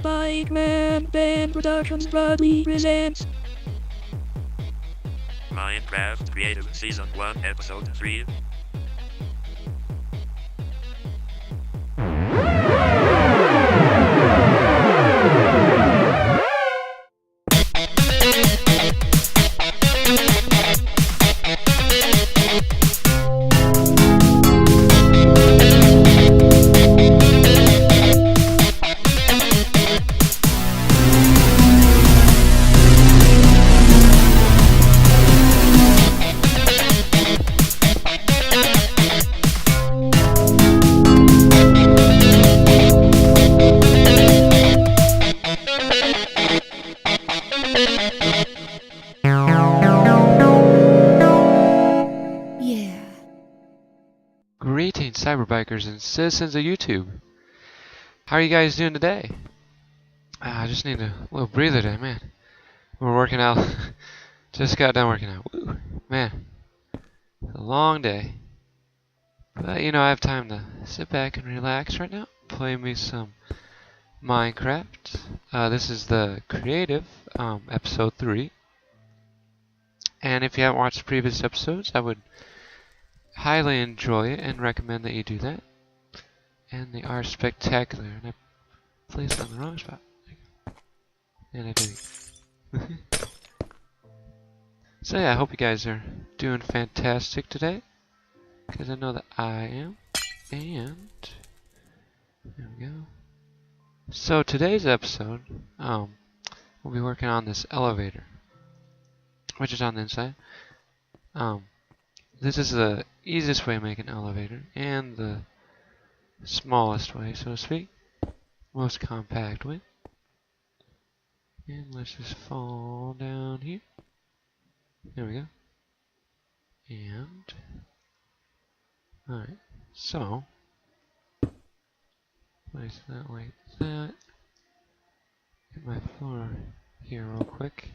BikeManBen Productions proudly presents Minecraft Creative Season 1 Episode 3. Yeah. Greetings, cyberbikers and citizens of YouTube. How are you guys doing today? I just need a little breather today, man. We're working out. Just got done working out. Woo, man, it's a long day. But you know, I have time to sit back and relax right now. Play me some Minecraft. This is the creative episode 3. And if you haven't watched the previous episodes, I would highly enjoy it and recommend that you do that. And they are spectacular. And I placed it on the wrong spot. And I didn't. So yeah, I hope you guys are doing fantastic today. Because I know that I am. And there we go. So today's episode, we'll be working on this elevator, which is on the inside. This is the easiest way to make an elevator, and the smallest way, so to speak. Most compact way. And let's just fall down here. There we go. And, alright, so, place that like that. Get my floor here real quick.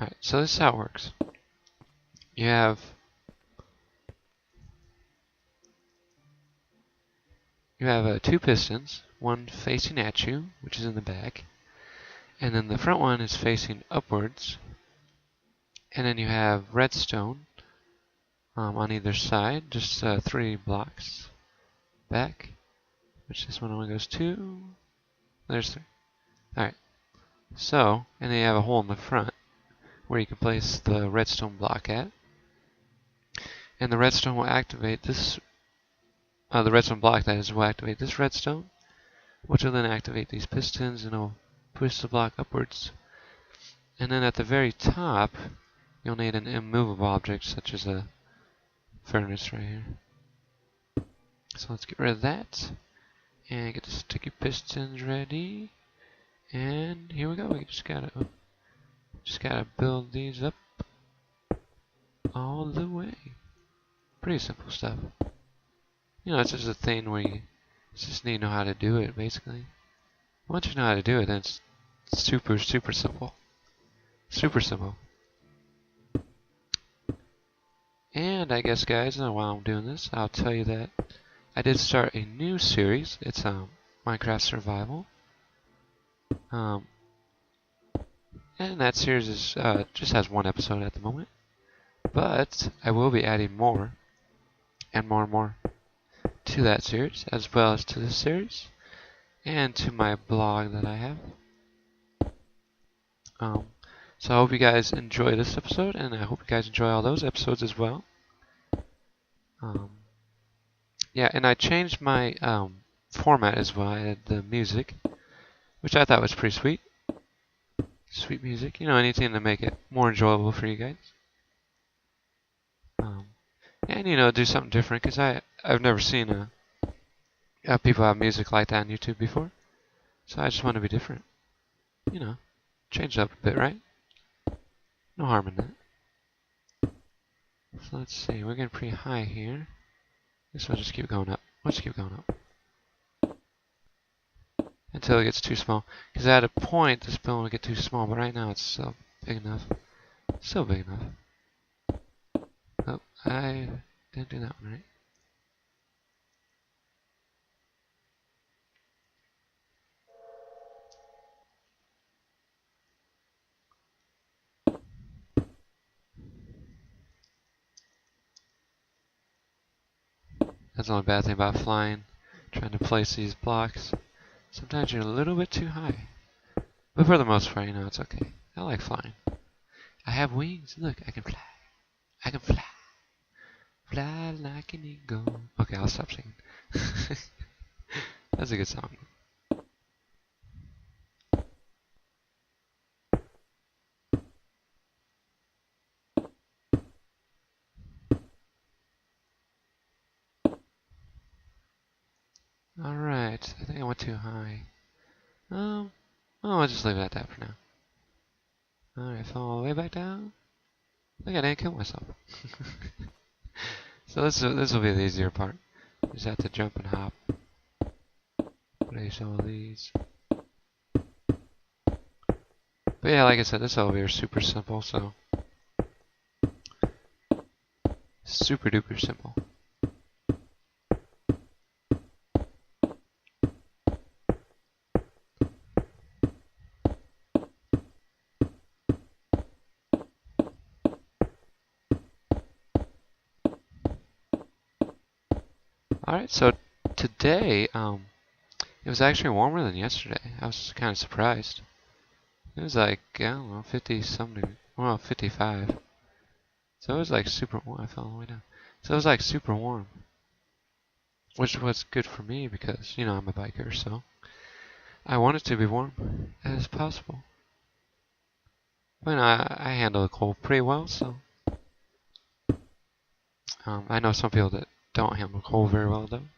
Alright, so this is how it works. You have two pistons, one facing at you, which is in the back, and then the front one is facing upwards, and then you have redstone on either side, just 3 blocks back, which this one only goes 2. There's 3. Alright, so, and then you have a hole in the front where you can place the redstone block at, and the redstone will activate this. The redstone block, that is, will activate this redstone, which will then activate these pistons, and it'll push the block upwards. And then at the very top, you'll need an immovable object, such as a furnace right here. So let's get rid of that, and get the sticky pistons ready. And here we go. We just gotta build these up all the way. Pretty simple stuff. You know, it's just a thing where you just need to know how to do it, basically. Once you know how to do it, then it's super simple. Super simple. And I guess, guys, while I'm doing this, I'll tell you that I did start a new series. It's Minecraft Survival. And that series is just has 1 episode at the moment. But I will be adding more and more to that series, as well as to this series, and to my blog that I have. So I hope you guys enjoy this episode, and I hope you guys enjoy all those episodes as well. Yeah, and I changed my format as well. I added the music, which I thought was pretty sweet. Sweet music, you know, anything to make it more enjoyable for you guys. And you know, do something different, because I've never seen people have music like that on YouTube before. So I just want to be different. You know, change it up a bit, right? No harm in that. So let's see, we're getting pretty high here. Guess we'll just keep going up. Let's keep going up. Until it gets too small. Because at a point, this building will get too small, but right now it's still big enough. Still big enough. Oh, I didn't do that one right. That's the only bad thing about flying. Trying to place these blocks. Sometimes you're a little bit too high. But for the most part, you know, it's okay. I like flying. I have wings. Look, I can fly. I can fly. Fly like an eagle. Okay, I'll stop singing. That's a good song. Alright, I think I went too high. Oh, I'll just leave it at that for now. Alright, fall all the way back down. Look, I didn't kill myself. So this will be the easier part. You just have to jump and hop. Place all these. But yeah, like I said, this elevator is super simple, so super duper simple. Alright, so today, it was actually warmer than yesterday. I was kind of surprised. It was like, I don't know, 50 something, well, 55. So it was like super warm. I fell all the way down. So it was like super warm. Which was good for me because, you know, I'm a biker, so I want it to be warm as possible. But I handle the cold pretty well, so I know some people that don't handle cold very well, though.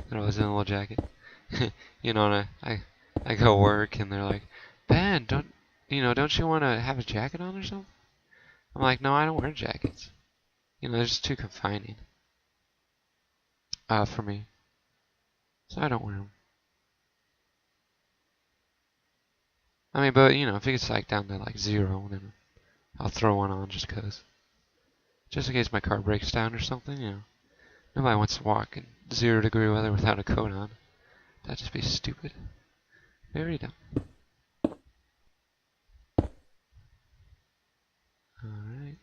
They're always in a little jacket. You know, and I go work and they're like, Ben, don't you want to have a jacket on or something? I'm like, no, I don't wear jackets. You know, they're just too confining for me. So I don't wear them. I mean, but, you know, if it gets like down to like 0, then I'll throw one on just cause. Just in case my car breaks down or something, you know. Nobody wants to walk in 0-degree weather without a coat on. That'd just be stupid. Very dumb. Alright.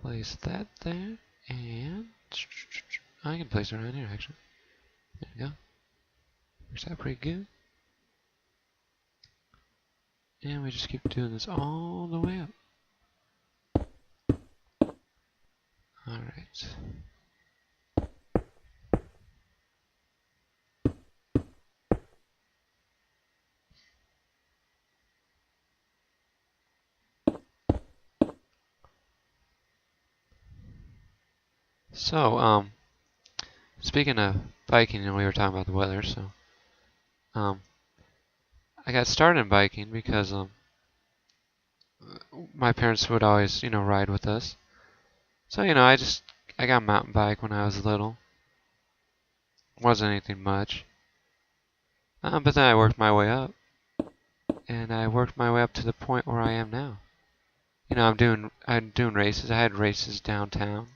Place that there, and I can place it around here actually. There we go. Works out pretty good. And we just keep doing this all the way up. Alright. So, speaking of biking, you know, we were talking about the weather, so, I got started in biking because, my parents would always, you know, ride with us. So, you know, I got a mountain bike when I was little. Wasn't anything much. But then I worked my way up. And I worked my way up to the point where I am now. You know, I'm doing races. I had races downtown.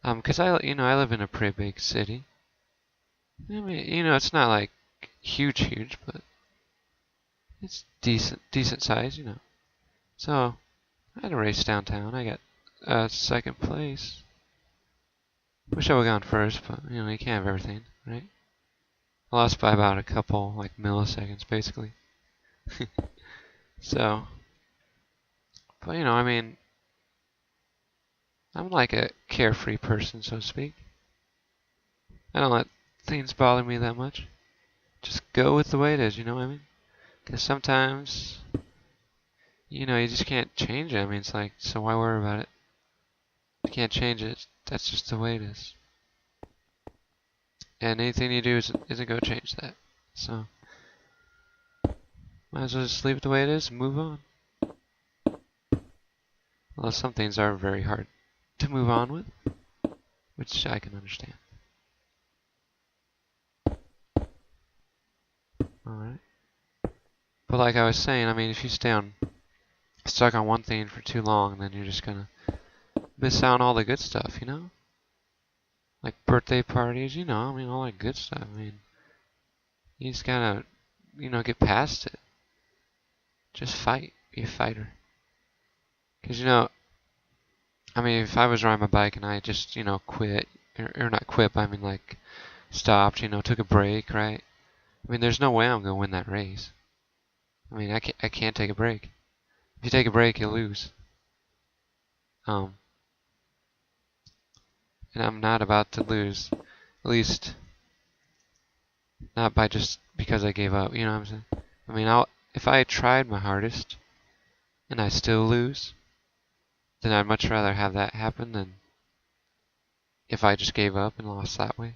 'Cause I live in a pretty big city. I mean, you know, it's not like huge, but it's decent size, you know. So, I had a race downtown. I got second place. Wish I would have gone first, but you know, you can't have everything, right? I lost by about a couple, like, milliseconds, basically. So, but you know, I mean, I'm like a carefree person, so to speak. I don't let things bother me that much. Just go with the way it is, you know what I mean? Because sometimes, you know, you just can't change it. I mean, it's like, so why worry about it? You can't change it. That's just the way it is. And anything you do isn't going to change that. So, might as well just leave it the way it is and move on. Although some things are very hard to move on with, which I can understand. Alright. But like I was saying, I mean, if you stay stuck on one thing for too long, then you're just gonna miss out on all the good stuff, you know? Like birthday parties, you know, I mean, all that good stuff. I mean, you just gotta, you know, get past it. Just fight. Be a fighter. Because, you know, I mean, if I was riding my bike and I just, quit, or not quit, but I mean like stopped, took a break, right? I mean, there's no way I'm gonna win that race. I mean, I can't take a break. If you take a break, you lose. Um, and I'm not about to lose. At least not by just because I gave up. You know what I'm saying? I mean, if I tried my hardest and I still lose, then I'd much rather have that happen than if I just gave up and lost that way.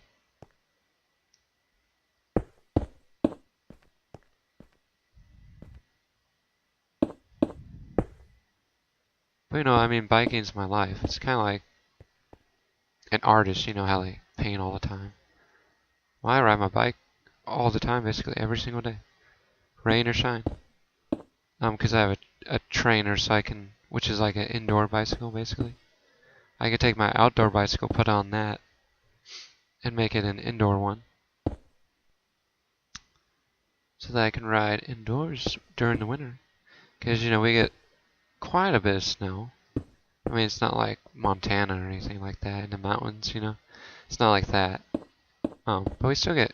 But I mean, biking's my life. It's kind of like an artist, how they paint all the time. Well, I ride my bike all the time, basically every single day, rain or shine. Because I have a trainer, so I can, which is like an indoor bicycle, basically. I can take my outdoor bicycle, put on that, and make it an indoor one, so that I can ride indoors during the winter. Because we get quite a bit of snow. I mean, it's not like Montana or anything like that in the mountains, It's not like that. But we still get,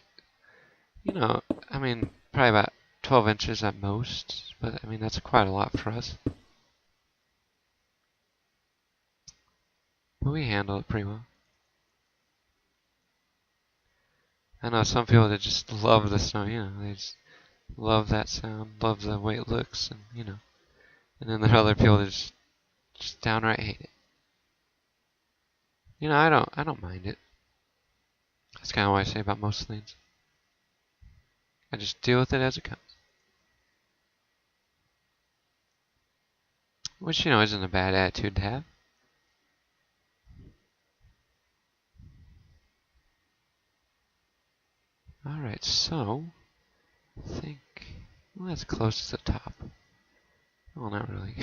I mean, probably about 12 inches at most. But I mean, that's quite a lot for us. But we handle it pretty well. I know some people that just love the snow, they just love that sound, love the way it looks, and and then there are other people that just downright hate it. I don't mind it. That's kind of what I say about most things. I just deal with it as it comes. Which, isn't a bad attitude to have. Alright, so, I think, well, that's close to the top. Well, not really.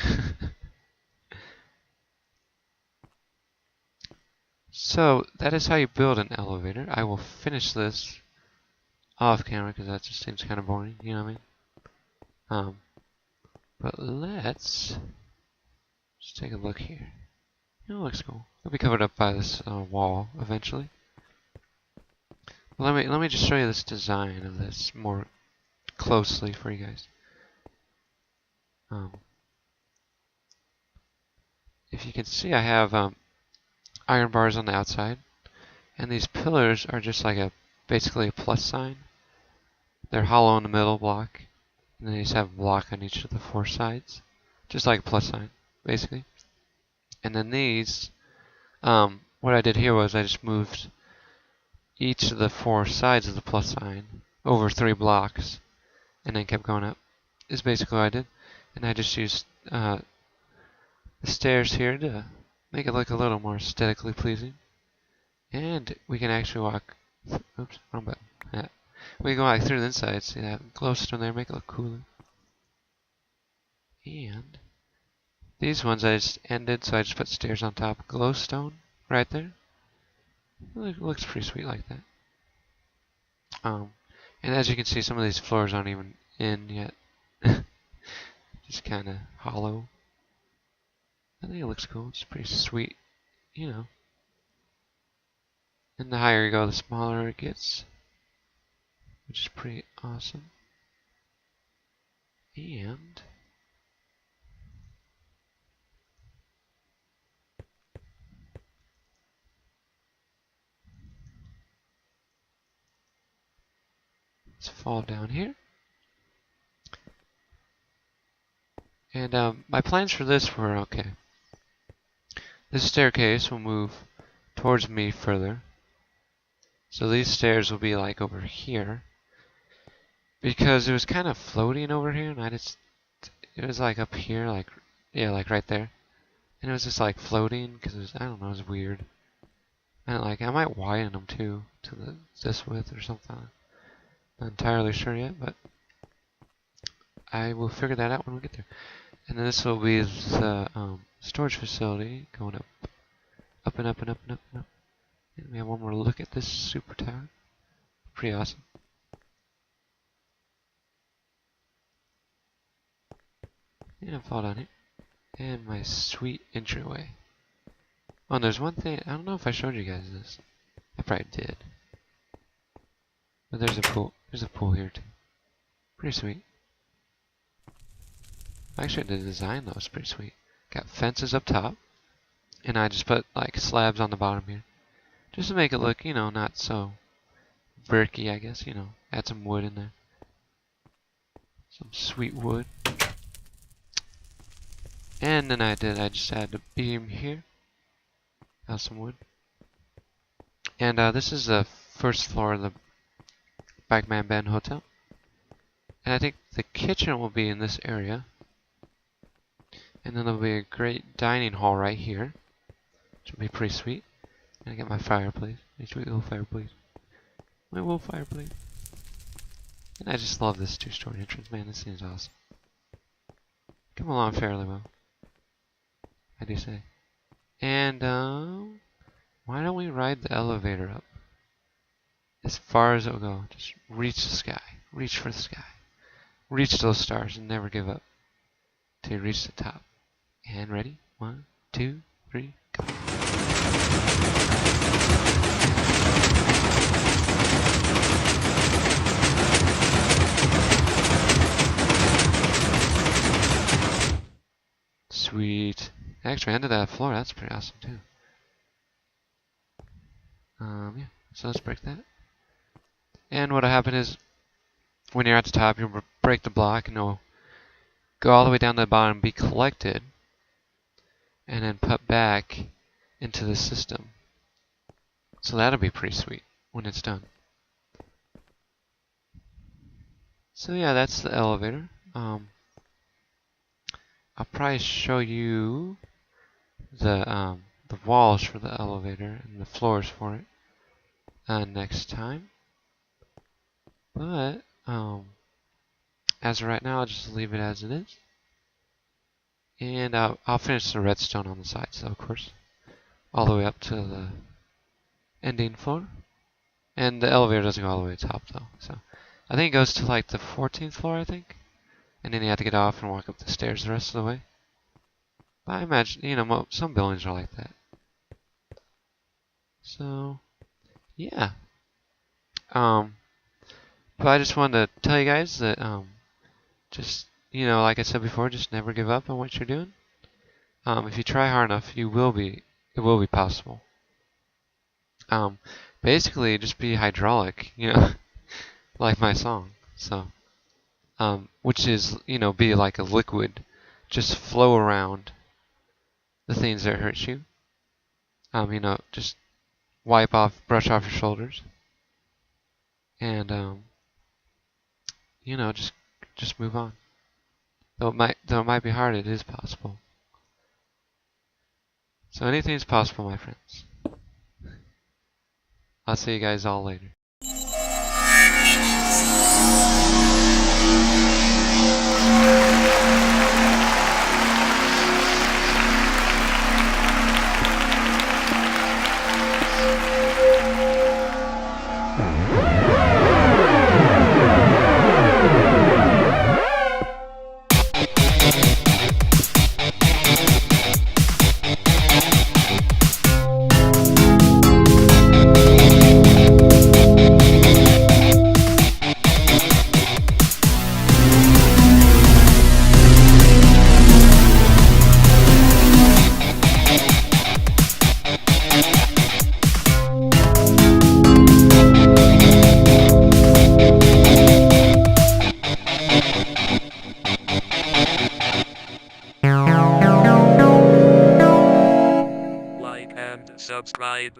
So, that is how you build an elevator. I will finish this off camera because that just seems kind of boring, you know what I mean? But let's just take a look here. It looks cool. It'll be covered up by this wall eventually. Well, let me just show you this design of this more closely for you guys. If you can see, I have iron bars on the outside, and these pillars are just like basically a plus sign. They're hollow in the middle block, and then you just have a block on each of the four sides, just like a plus sign, basically. And then these, what I did here was I just moved each of the four sides of the plus sign over 3 blocks, and then kept going up. Is basically what I did, and I just used the stairs here to make it look a little more aesthetically pleasing. And we can actually walk. Oops, wrong button. Yeah. We can walk through the inside. See that glowstone there? Make it look cooler. And these ones I just ended, so I just put stairs on top. Glowstone right there. It looks pretty sweet like that. And as you can see, some of these floors aren't even in yet. Just kind of hollow. I think it looks cool. It's pretty sweet, And the higher you go, the smaller it gets, which is pretty awesome. And let's fall down here. And my plans for this were okay. This staircase will move towards me further. So these stairs will be like over here. Because it was kind of floating over here, and it was like up here, like right there. And it was just like floating, because I don't know, it was weird. And I might widen them too, to this width or something. Not entirely sure yet, but I will figure that out when we get there. And then this will be the storage facility, going up and up and up and up and up. And we have one more look at this super tower. Pretty awesome. And fall down here. And my sweet entryway. Oh, and there's one thing. I don't know if I showed you guys this. I probably did. But there's a pool. There's a pool here too. Pretty sweet. Actually, the design though is pretty sweet. Got fences up top, and I just put like slabs on the bottom here, just to make it look, you know, not so bricky, I guess. You know, add some wood in there, some sweet wood. And then I just added a beam here. Got some wood. And this is the first floor of the BikeManBen hotel. And I think the kitchen will be in this area. And then there'll be a great dining hall right here, which will be pretty sweet. And I get my fireplace, my sweet little fireplace. My little fireplace. And I just love this two-story entrance, man. This thing is awesome. Come along fairly well, I do say. And why don't we ride the elevator up as far as it'll go? Just reach the sky, reach for the sky, reach those stars, and never give up till you reach the top. And ready? 1, 2, 3, go. Sweet. Actually, ended that floor. That's pretty awesome too. Yeah. So let's break that. And what'll happen is, when you're at the top, you'll break the block, and it'll go all the way down to the bottom, be collected, and then put back into the system. So that'll be pretty sweet when it's done. So yeah, that's the elevator. I'll probably show you the walls for the elevator and the floors for it next time. But as of right now, I'll just leave it as it is. And I'll finish the redstone on the sides, though, of course, all the way up to the ending floor. And the elevator doesn't go all the way to the top, though. So I think it goes to like the 14th floor, I think. And then you have to get off and walk up the stairs the rest of the way. But I imagine, you know, some buildings are like that. So, yeah. But I just wanted to tell you guys that, just, you know, like I said before, just never give up on what you're doing. If you try hard enough, it will be possible. Basically, just be hydraulic, you know, like my song. So, which is, you know, be like a liquid, just flow around the things that hurt you. You know, just brush off your shoulders, and you know, just move on. Though it might be hard, it is possible. So anything is possible, my friends. I'll see you guys all later. Like and subscribe.